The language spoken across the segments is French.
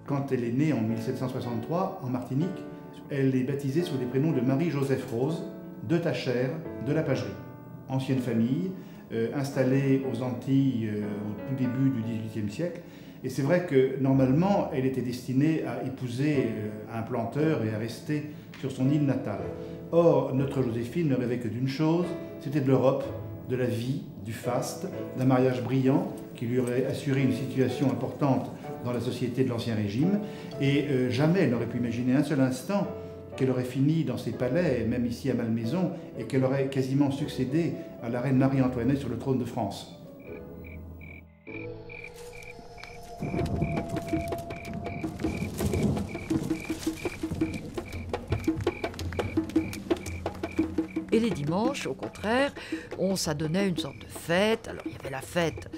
Quand elle est née en 1763, en Martinique, elle est baptisée sous les prénoms de Marie-Joseph Rose, de Tachère, de la Pagerie. Ancienne famille, installée aux Antilles au tout début du XVIIIe siècle. Et c'est vrai que normalement, elle était destinée à épouser un planteur et à rester sur son île natale. Or, notre Joséphine ne rêvait que d'une chose, c'était de l'Europe, de la vie, du faste, d'un mariage brillant qui lui aurait assuré une situation importante dans la société de l'Ancien Régime. Et jamais elle n'aurait pu imaginer un seul instant qu'elle aurait fini dans ses palais, même ici à Malmaison, et qu'elle aurait quasiment succédé à la reine Marie-Antoinette sur le trône de France. Et les dimanches, au contraire, on s'adonnait une sorte de fête. Alors il y avait la fête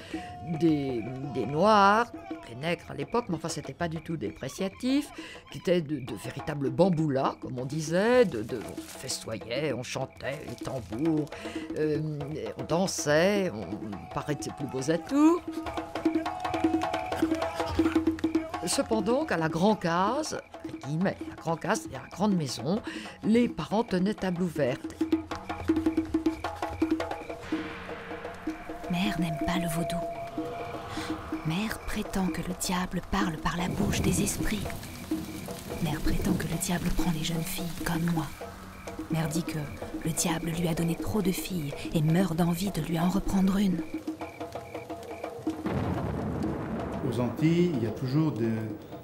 des Noirs, les nègres à l'époque, mais enfin c'était pas du tout dépréciatif, qui étaient de véritables bamboulas, comme on disait, on festoyait, on chantait les tambours, on dansait, on parlait de ses plus beaux atouts. Cependant qu'à la Grand Case, la Grand Case, c'est-à-dire la grande maison, les parents tenaient table ouverte. Mère n'aime pas le vaudou. Mère prétend que le diable parle par la bouche des esprits. Mère prétend que le diable prend les jeunes filles comme moi. Mère dit que le diable lui a donné trop de filles et meurt d'envie de lui en reprendre une. Aux Antilles, il y a toujours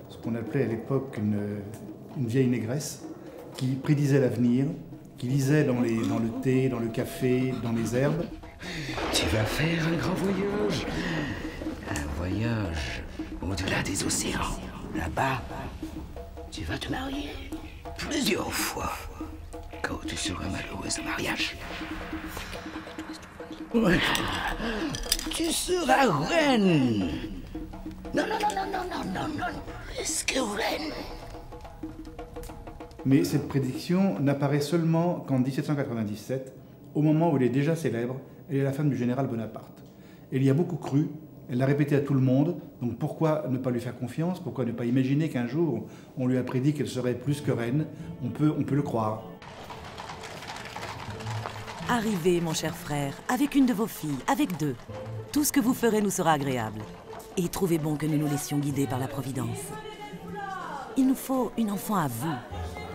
ce qu'on appelait à l'époque une vieille négresse qui prédisait l'avenir, qui lisait dans le thé, dans le café, dans les herbes. Tu vas faire un grand voyage. Un voyage au-delà des océans. Là-bas, tu vas te marier plusieurs fois. Quand tu seras malheureuse en mariage. Tu seras reine. Non, plus que reine. Mais cette prédiction n'apparaît seulement qu'en 1797, au moment où elle est déjà célèbre. Elle est la femme du général Bonaparte. Elle y a beaucoup cru, elle l'a répété à tout le monde, donc pourquoi ne pas lui faire confiance? Pourquoi ne pas imaginer qu'un jour, on lui a prédit qu'elle serait plus que reine? On peut le croire. Arrivez, mon cher frère, avec une de vos filles, avec deux. Tout ce que vous ferez nous sera agréable. Et trouvez bon que nous nous laissions guider par la Providence. Il nous faut une enfant à vous.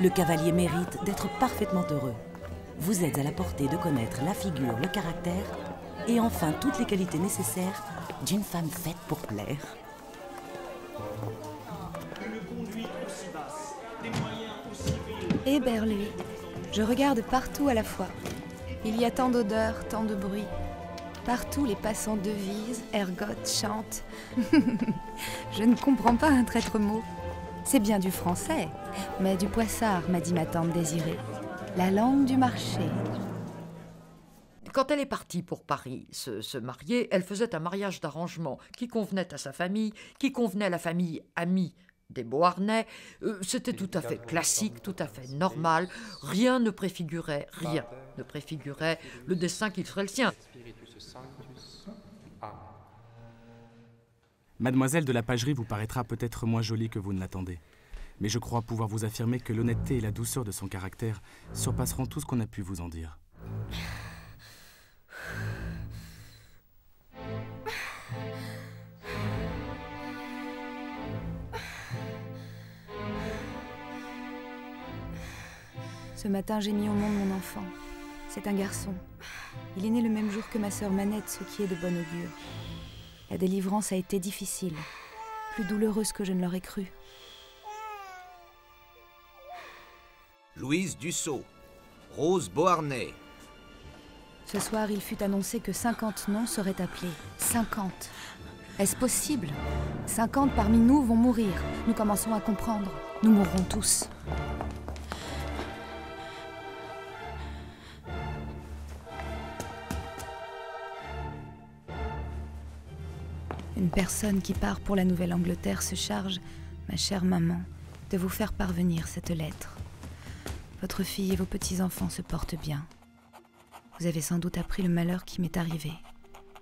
Le cavalier mérite d'être parfaitement heureux. Vous êtes à la portée de connaître la figure, le caractère et enfin toutes les qualités nécessaires d'une femme faite pour plaire. Héberle-lui. Je regarde partout à la fois. Il y a tant d'odeurs, tant de bruit. Partout les passants devisent, ergotent, chantent. Je ne comprends pas un traître mot. C'est bien du français, mais du poissard, m'a dit ma tante Désirée. La langue du marché. Quand elle est partie pour Paris se marier, elle faisait un mariage d'arrangement qui convenait à sa famille, qui convenait à la famille amie des Beauharnais. C'était tout à fait classique, tout à fait normal. Rien ne préfigurait le destin qui serait le sien. Mademoiselle de la Pagerie vous paraîtra peut-être moins jolie que vous ne l'attendez. Mais je crois pouvoir vous affirmer que l'honnêteté et la douceur de son caractère surpasseront tout ce qu'on a pu vous en dire. Ce matin, j'ai mis au monde mon enfant. C'est un garçon. Il est né le même jour que ma sœur Manette, ce qui est de bon augure. La délivrance a été difficile, plus douloureuse que je ne l'aurais cru. Louise Dussault, Rose Beauharnais. Ce soir, il fut annoncé que 50 noms seraient appelés. 50. Est-ce possible? 50 parmi nous vont mourir. Nous commençons à comprendre. Nous mourrons tous. Une personne qui part pour la Nouvelle-Angleterre se charge, ma chère maman, de vous faire parvenir cette lettre. Votre fille et vos petits-enfants se portent bien. Vous avez sans doute appris le malheur qui m'est arrivé.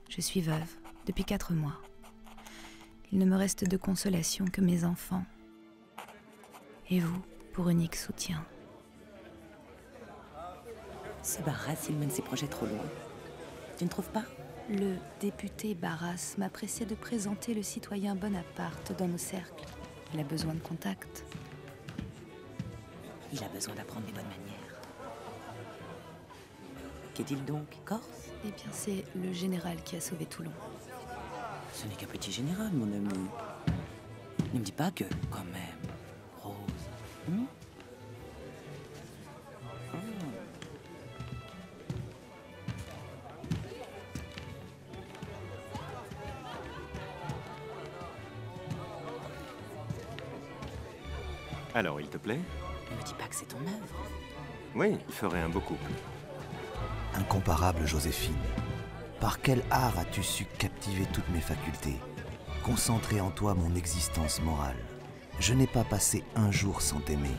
Je suis veuve depuis 4 mois. Il ne me reste de consolation que mes enfants Et vous, pour unique soutien. Ce Barras, il mène ses projets trop loin. Tu ne trouves pas? Le député Barras m'a pressé de présenter le citoyen Bonaparte dans nos cercles. Il a besoin de contact. Il a besoin d'apprendre les bonnes manières. Qu'est-il donc? Corse? Eh bien, c'est le général qui a sauvé Toulon. Ce n'est qu'un petit général, mon ami. Ne me dis pas que, quand même, Rose... Alors, il te plaît? Ne me dis pas que c'est ton œuvre. Oui, il ferait un beau couple. Incomparable Joséphine, par quel art as-tu su captiver toutes mes facultés, concentrer en toi mon existence morale? Je n'ai pas passé un jour sans t'aimer.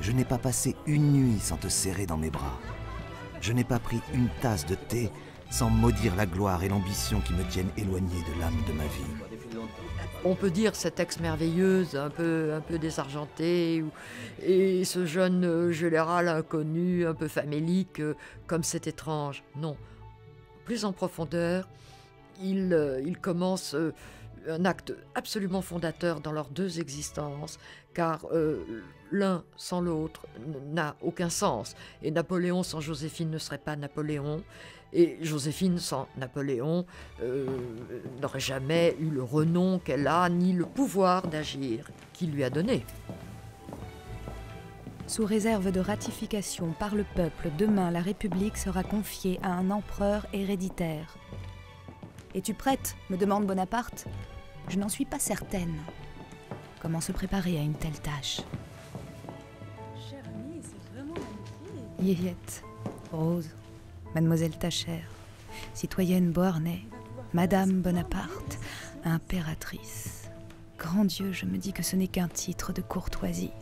Je n'ai pas passé une nuit sans te serrer dans mes bras. Je n'ai pas pris une tasse de thé sans maudire la gloire et l'ambition qui me tiennent éloigné de l'âme de ma vie. On peut dire cette ex-merveilleuse, un peu désargentée, et ce jeune général inconnu, un peu famélique, comme c'est étrange. Non. Plus en profondeur, il commence un acte absolument fondateur dans leurs deux existences, car l'un sans l'autre n'a aucun sens. Et Napoléon sans Joséphine ne serait pas Napoléon. Et Joséphine sans Napoléon n'aurait jamais eu le renom qu'elle a, ni le pouvoir d'agir qu'il lui a donné. Sous réserve de ratification par le peuple, demain la République sera confiée à un empereur héréditaire. Es-tu prête? Me demande Bonaparte. Je n'en suis pas certaine. Comment se préparer à une telle tâche? Chère amie, c'est vraiment magnifique. Yéyette, Rose, Mademoiselle Tachère, citoyenne Beauharnais, Madame Bonaparte, impératrice. Grand Dieu, je me dis que ce n'est qu'un titre de courtoisie.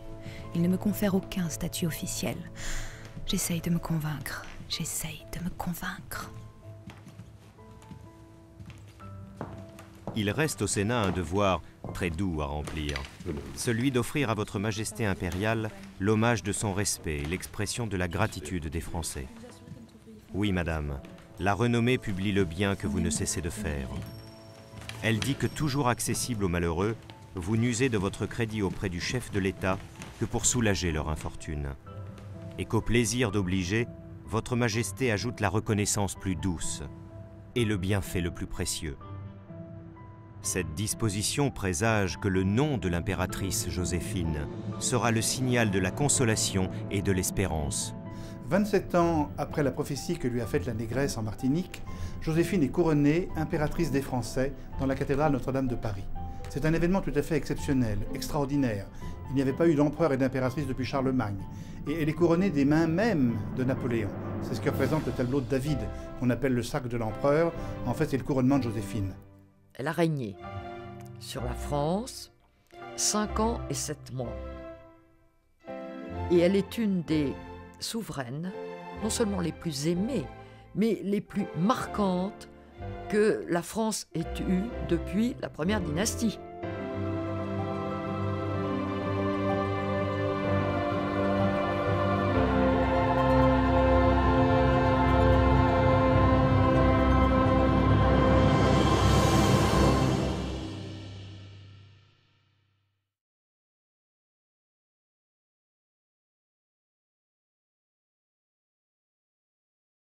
Il ne me confère aucun statut officiel. J'essaye de me convaincre. Il reste au Sénat un devoir très doux à remplir, celui d'offrir à votre Majesté impériale l'hommage de son respect et l'expression de la gratitude des Français. Oui, madame, la renommée publie le bien que vous ne cessez de faire. Elle dit que toujours accessible aux malheureux, vous n'usez de votre crédit auprès du chef de l'État que pour soulager leur infortune. Et qu'au plaisir d'obliger, votre Majesté ajoute la reconnaissance plus douce et le bienfait le plus précieux. Cette disposition présage que le nom de l'impératrice Joséphine sera le signal de la consolation et de l'espérance. 27 ans après la prophétie que lui a faite la négresse en Martinique, Joséphine est couronnée impératrice des Français dans la cathédrale Notre-Dame de Paris. C'est un événement tout à fait exceptionnel, extraordinaire. Il n'y avait pas eu d'empereur et d'impératrice depuis Charlemagne. Et elle est couronnée des mains même de Napoléon. C'est ce que représente le tableau de David, qu'on appelle le sac de l'empereur. En fait, c'est le couronnement de Joséphine. Elle a régné sur la France 5 ans et 7 mois. Et elle est une des souveraines, non seulement les plus aimées, mais les plus marquantes que la France ait eues depuis la première dynastie.